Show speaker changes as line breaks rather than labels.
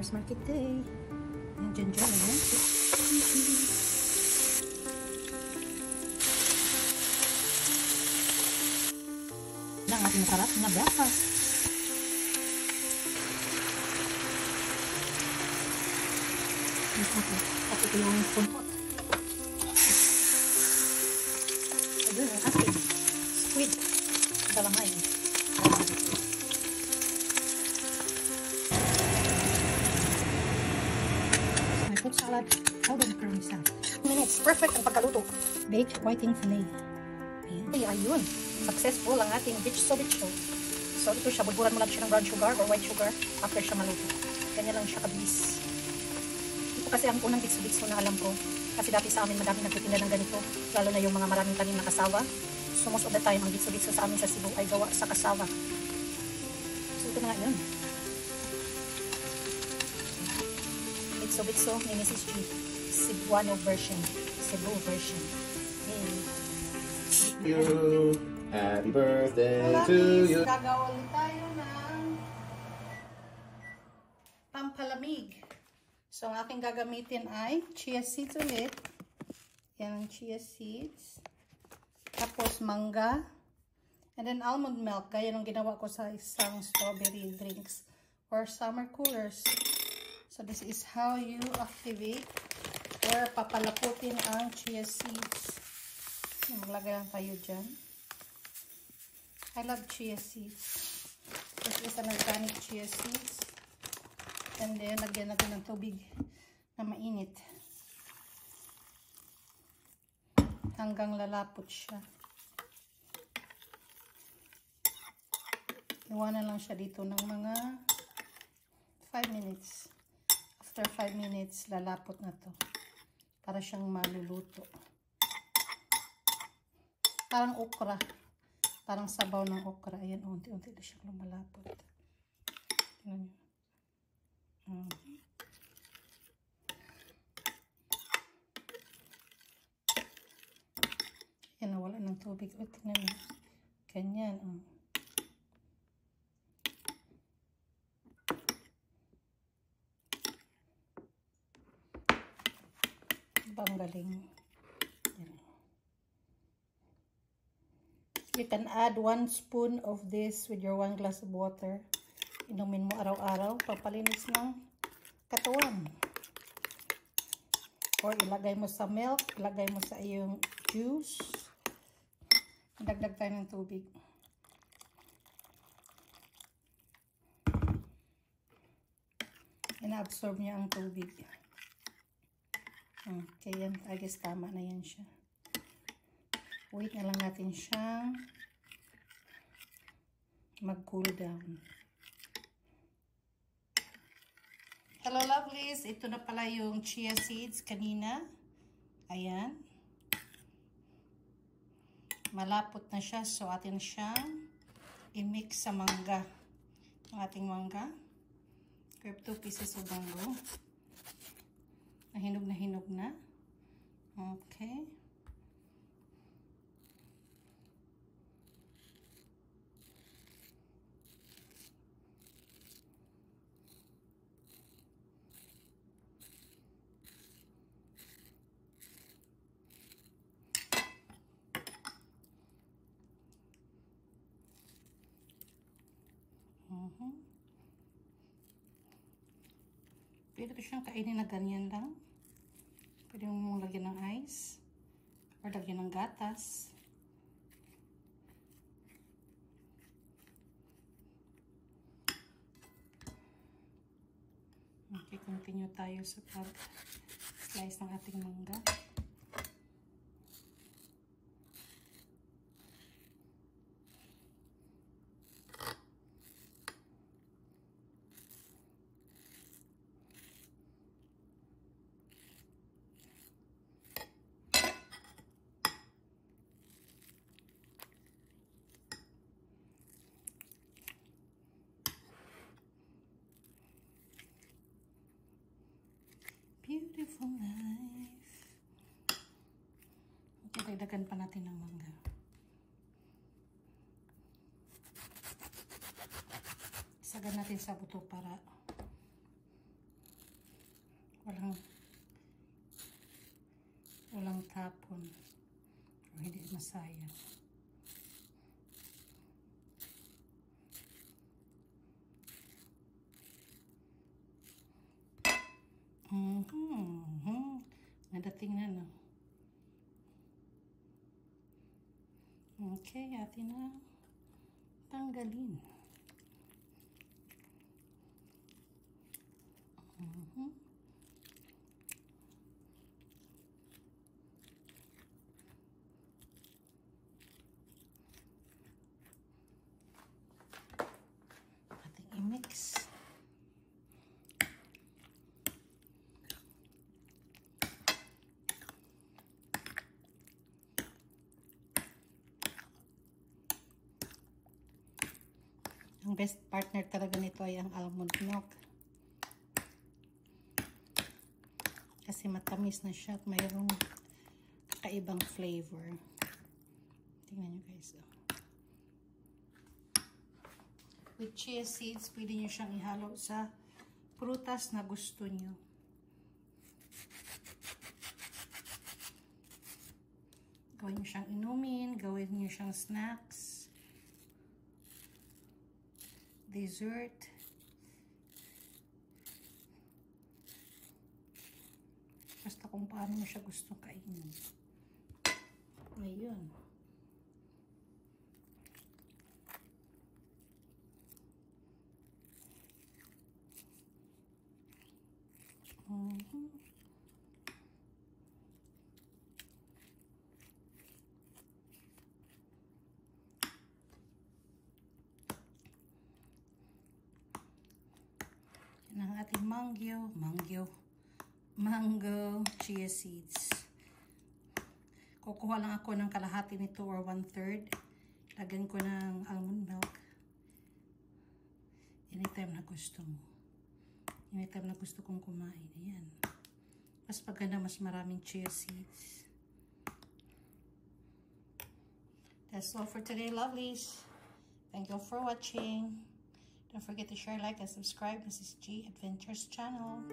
Farmers Market Day. Ayan, dyan. Ayan. Ang ating nakarap na breakfast. Tapos ito yung spoon pot. Ayun, ang ating squid. Dalamay. My fruit salad. How does it curry salad? 2 minutes. Perfect ang pagkaluto. Baked whiting fillet. Ayan. Ayun. Successful ang ating bitso. So ito siya. Bulburan mo lang siya ng brown sugar or white sugar after siya maluto. Ganyan lang siya kabilis. Ito kasi ang unang bitso na alam ko. Kasi dati sa amin madaming nagtitinda ng ganito. Lalo na yung mga maraming tanim na kasawa. So most of the time, ang bitso sa amin sa Cebu ay gawa sa kasawa. So ito na nga yun. Bitso ni Mrs. G. Cebuano version. Cebu version.
You. Happy birthday to you.
Gagawa ulit tayo ng pampalamig. So ang aking gagamitin ay chia seeds ulit. Yan ang chia seeds. Tapos mangga. And then almond milk. Gaya ng ginawa ko sa isang strawberry drinks or summer coolers. So this is how you activate or papalaputin ang chia seeds. Maglagay lang tayo dyan. I love chia seeds. This is an organic chia seeds. And then lagyan natin ng tubig na mainit. Hanggang lalapot siya. Iwanan lang siya dito ng mga 5 minutes. After 5 minutes, lalapot na to. Para siyang maluluto. Parang okra. Parang sabaw ng okra. Ayan, unti-unti na siyang lumalapot. Tingnan nyo. Ayan, nawala ng tubig. O, tingnan nyo. Ganyan. Ang galing. Ayan. You can add 1 spoon of this with your 1 glass of water. Inumin mo araw-araw, papalinis ng katawan. Or ilagay mo sa milk, ilagay mo sa iyong juice. Dagdag tayo ng tubig. Ina-absorb niya ang tubig. Okay, yan. I guess tama na yan siya. Wait na lang natin siyang mag-cool down. Hello lovelies! Ito na pala yung chia seeds kanina. Ayan. Malapot na siya. So, atin siyang i-mix sa mangga. Ang ating mangga. Grab 2 pieces of mango. Hinog na. Okay. Pwede ko siyang kainin na ganyan lang. Pwede mong lagyan ng ice or lagyan ng gatas. Okay, continue tayo sa pag-slice ng ating mangga. Beautiful life. Okay, dagdagan pa natin ng mangga. Isagan natin sa buto para tapon. O hindi masayang. Nadating na, no? Okay, atin na tanggalin. Ating i-mix. Ang best partner talaga nito ay ang almond milk. Kasi matamis na siya at mayroong kakaibang flavor. Tingnan nyo guys. With chia seeds, pwede nyo siyang ihalo sa prutas na gusto nyo. Gawin nyo siyang inumin, gawin nyo siyang snacks, dessert. Basta kung paano mo siya gustong kainin. Ayun. Yan ang ating mango chia seeds. Kukuha lang ako ng kalahati nito or 1/3. Lagyan ko ng almond milk. Anytime na gusto mo. Anytime na gusto kong kumain. Ayan. Mas paganda, mas maraming chia seeds. That's all for today, lovelies. Thank you for watching. Don't forget to share, like, and subscribe. This is G Adventures channel.